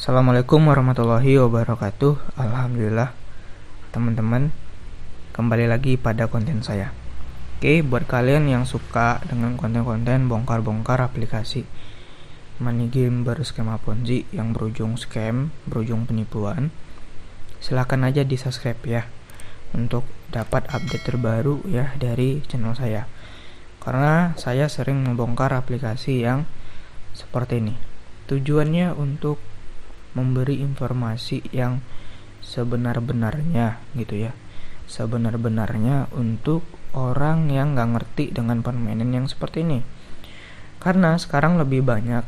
Assalamualaikum warahmatullahi wabarakatuh. Alhamdulillah teman-teman, kembali lagi pada konten saya. Oke, buat kalian yang suka dengan konten-konten bongkar-bongkar aplikasi money game berskema Ponzi yang berujung scam, berujung penipuan, silakan aja di subscribe ya, untuk dapat update terbaru ya dari channel saya. Karena saya sering membongkar aplikasi yang seperti ini. Tujuannya untuk memberi informasi yang sebenar-benarnya gitu ya, sebenar-benarnya untuk orang yang nggak ngerti dengan permainan yang seperti ini. Karena sekarang lebih banyak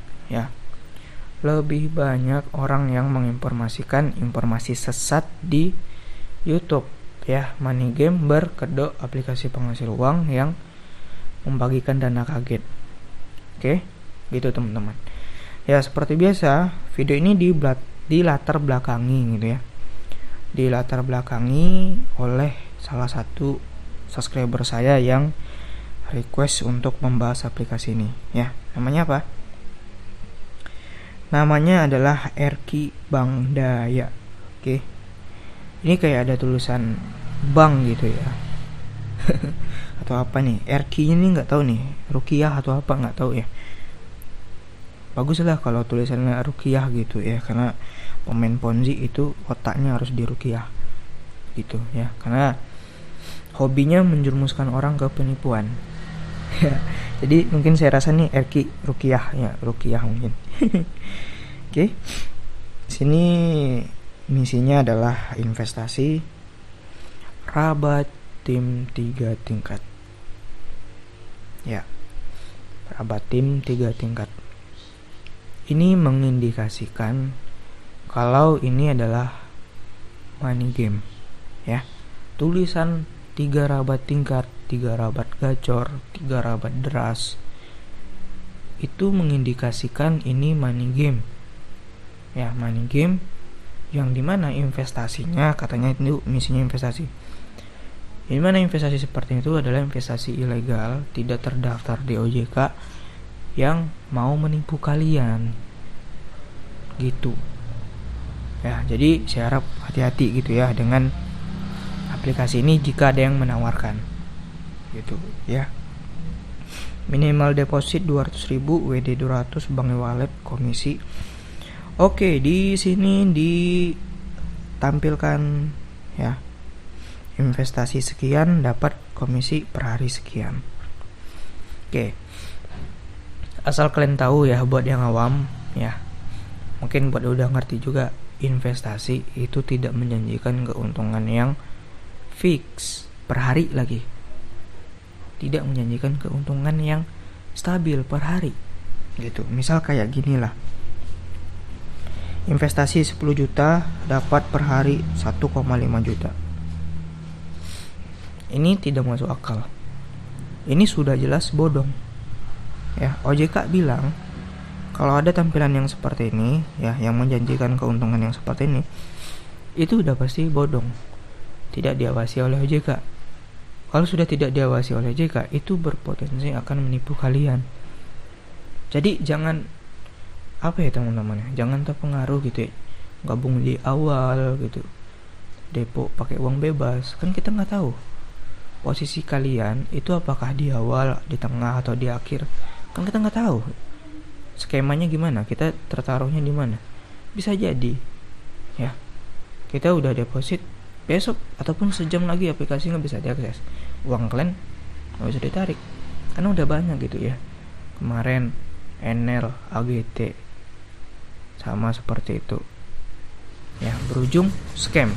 orang yang menginformasikan informasi sesat di YouTube ya, money game berkedok aplikasi penghasil uang yang membagikan dana kaget. Oke, gitu teman-teman. Ya, seperti biasa, video ini di latar belakangi gitu ya. Di latar belakangi oleh salah satu subscriber saya yang request untuk membahas aplikasi ini ya. Namanya apa? Namanya adalah Erki Bangdaya. Oke. Ini kayak ada tulisan bank gitu ya. Atau apa nih? Erki ini nggak tahu nih, Rukiah atau apa nggak tahu ya. Baguslah kalau tulisannya rukiah gitu ya, karena pemain Ponzi itu otaknya harus dirukiah gitu ya, karena hobinya menjerumuskan orang ke penipuan. Ya, jadi mungkin saya rasa nih Erki rukiah ya, rukiah mungkin. Oke. Sini misinya adalah investasi rabat tim 3 tingkat. Ya. Rabat tim 3 tingkat. Ini mengindikasikan kalau ini adalah money game ya. Tulisan 3 rabat tingkat, 3 rabat gacor, 3 rabat deras, itu mengindikasikan ini money game ya, money game yang dimana investasinya katanya itu misinya investasi. Di mana investasi seperti itu adalah investasi ilegal, tidak terdaftar di OJK, yang mau menipu kalian gitu ya. Jadi saya harap hati-hati gitu ya dengan aplikasi ini jika ada yang menawarkan gitu ya. Minimal deposit 200.000, WD 200, bank e-wallet, komisi. Oke, di sini ditampilkan ya, investasi sekian dapat komisi per hari sekian. Oke, asal kalian tahu ya, buat yang awam ya, mungkin buat udah ngerti juga, investasi itu tidak menjanjikan keuntungan yang fix per hari lagi, tidak menjanjikan keuntungan yang stabil per hari gitu. Misal kayak gini lah, investasi 10 juta dapat per hari 1,5 juta. Ini tidak masuk akal, ini sudah jelas bodong ya. OJK bilang kalau ada tampilan yang seperti ini ya, yang menjanjikan keuntungan yang seperti ini, itu udah pasti bodong, tidak diawasi oleh OJK. Kalau sudah tidak diawasi oleh OJK, itu berpotensi akan menipu kalian. Jadi jangan teman-teman ya, jangan terpengaruh gitu ya, gabung di awal gitu, depo pakai uang bebas, kan kita nggak tahu posisi kalian itu apakah di awal, di tengah, atau di akhir. Kan kita nggak tahu skemanya gimana, kita tertaruhnya di mana. Bisa jadi ya, kita udah deposit, besok ataupun sejam lagi aplikasi nggak bisa diakses, uang kalian nggak bisa ditarik karena udah banyak gitu ya. Kemarin Enel, AGT sama seperti itu ya, berujung scam,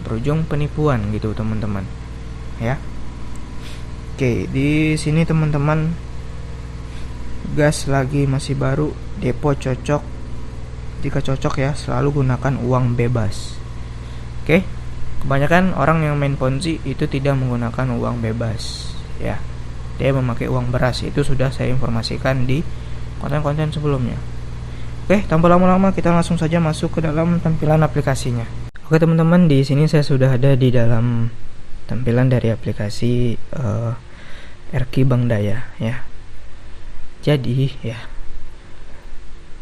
berujung penipuan gitu teman-teman ya. Oke, di sini teman-teman, gas lagi masih baru, depo cocok. Jika cocok ya, selalu gunakan uang bebas. Oke, kebanyakan orang yang main Ponzi itu tidak menggunakan uang bebas ya, dia memakai uang beras. Itu sudah saya informasikan di konten-konten sebelumnya. Oke, tanpa lama-lama kita langsung saja masuk ke dalam tampilan aplikasinya. Oke teman-teman, di sini saya sudah ada di dalam tampilan dari aplikasi Erki Bangdaya ya. Jadi ya,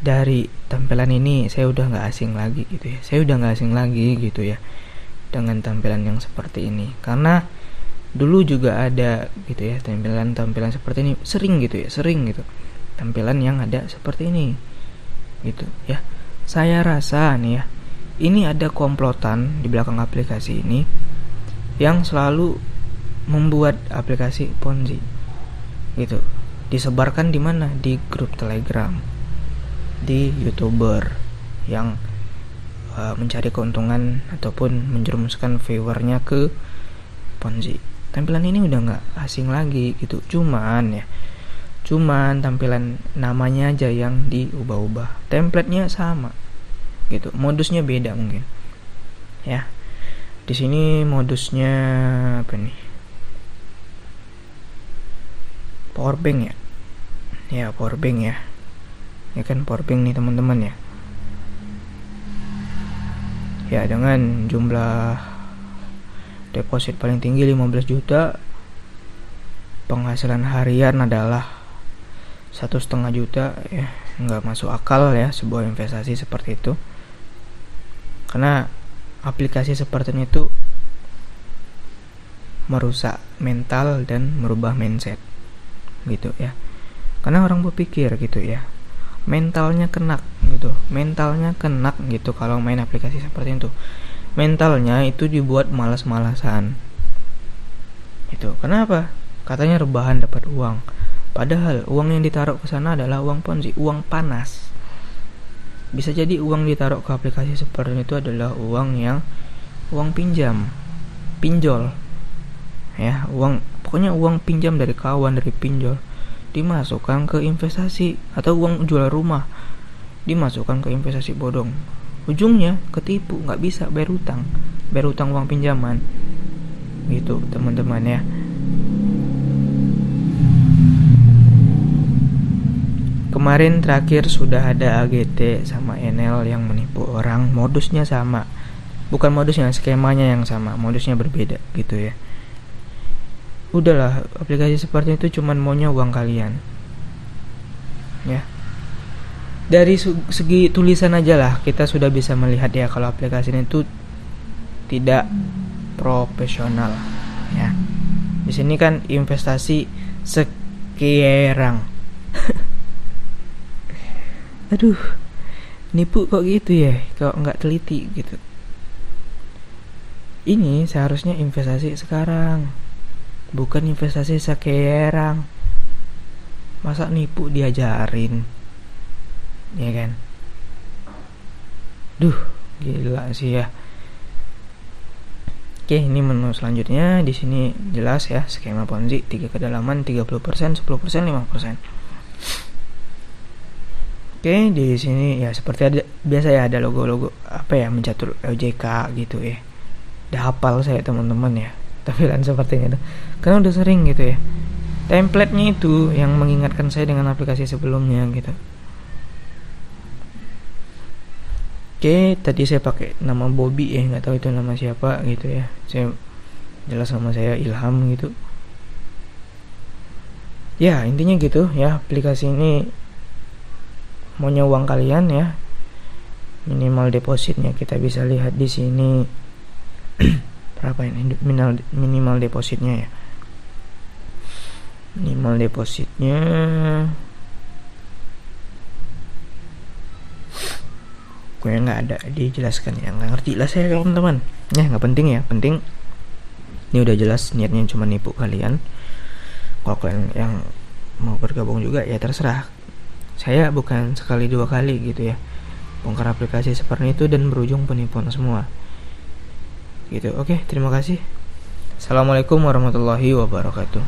dari tampilan ini saya udah nggak asing lagi gitu ya. Saya udah nggak asing lagi gitu ya dengan tampilan yang seperti ini, karena dulu juga ada gitu ya tampilan seperti ini, sering gitu tampilan yang ada seperti ini gitu ya. Saya rasa nih ya, ini ada komplotan di belakang aplikasi ini yang selalu membuat aplikasi Ponzi gitu, disebarkan di mana, di grup Telegram, di YouTuber yang mencari keuntungan ataupun menjerumuskan viewernya ke Ponzi. Tampilan ini udah nggak asing lagi gitu, cuman tampilan namanya aja yang diubah-ubah, template-nya sama gitu, modusnya beda mungkin ya. Di sini modusnya apa nih, powerbank ya powerbank ya kan, powerbank nih teman-teman ya dengan jumlah deposit paling tinggi 15 juta, penghasilan harian adalah 1,5 juta ya. Nggak masuk akal ya sebuah investasi seperti itu, karena aplikasi seperti itu merusak mental dan merubah mindset gitu ya. Karena orang berpikir gitu ya, mentalnya kena gitu kalau main aplikasi seperti itu. Mentalnya itu dibuat malas-malasan itu. Kenapa? Katanya rebahan dapat uang, padahal uang yang ditaruh ke sana adalah uang Ponzi, uang panas. Bisa jadi uang ditaruh ke aplikasi seperti itu adalah uang pinjol ya, pokoknya uang pinjam dari kawan, dari pinjol, dimasukkan ke investasi, atau uang jual rumah dimasukkan ke investasi bodong. Ujungnya ketipu, nggak bisa bayar utang uang pinjaman gitu teman-teman ya. Kemarin terakhir sudah ada AGT sama Enel yang menipu orang, modusnya sama, bukan modusnya, skemanya yang sama, modusnya berbeda gitu ya. Udahlah, aplikasi seperti itu cuman maunya uang kalian ya. Dari segi tulisan aja lah kita sudah bisa melihat ya kalau aplikasi itu tidak profesional ya. Di sini kan investasi sekerang. Aduh, nipu kok gitu ya, kok nggak teliti gitu. Ini seharusnya investasi sekarang, bukan investasi sekerang. Masa nipu diajarin, ya kan? Duh, gila sih ya. Oke, ini menu selanjutnya. Di sini jelas ya, skema Ponzi 3 kedalaman, 30%, 10%, 5%. Oke, di sini ya seperti ada biasa ya, ada logo-logo apa ya, mencatur OJK gitu ya. Udah hafal saya teman-teman ya tampilan seperti itu, karena udah sering gitu ya. Template-nya itu yang mengingatkan saya dengan aplikasi sebelumnya gitu. Oke, tadi saya pakai nama Bobby ya, nggak tahu itu nama siapa gitu ya. Saya jelas nama saya Ilham gitu. Ya intinya gitu ya, aplikasi ini maunya uang kalian ya. Minimal depositnya kita bisa lihat di sini. Berapa ini minimal depositnya ya? Minimal depositnya gue nggak ada dijelaskan ya, nggak ngerti lah saya teman-teman ya, nggak penting ya, penting ini udah jelas niatnya cuma nipu kalian. Kalau kalian yang mau bergabung juga ya terserah. Saya bukan sekali dua kali gitu ya bongkar aplikasi seperti itu dan berujung penipuan semua gitu. Oke, terima kasih. Assalamualaikum warahmatullahi wabarakatuh.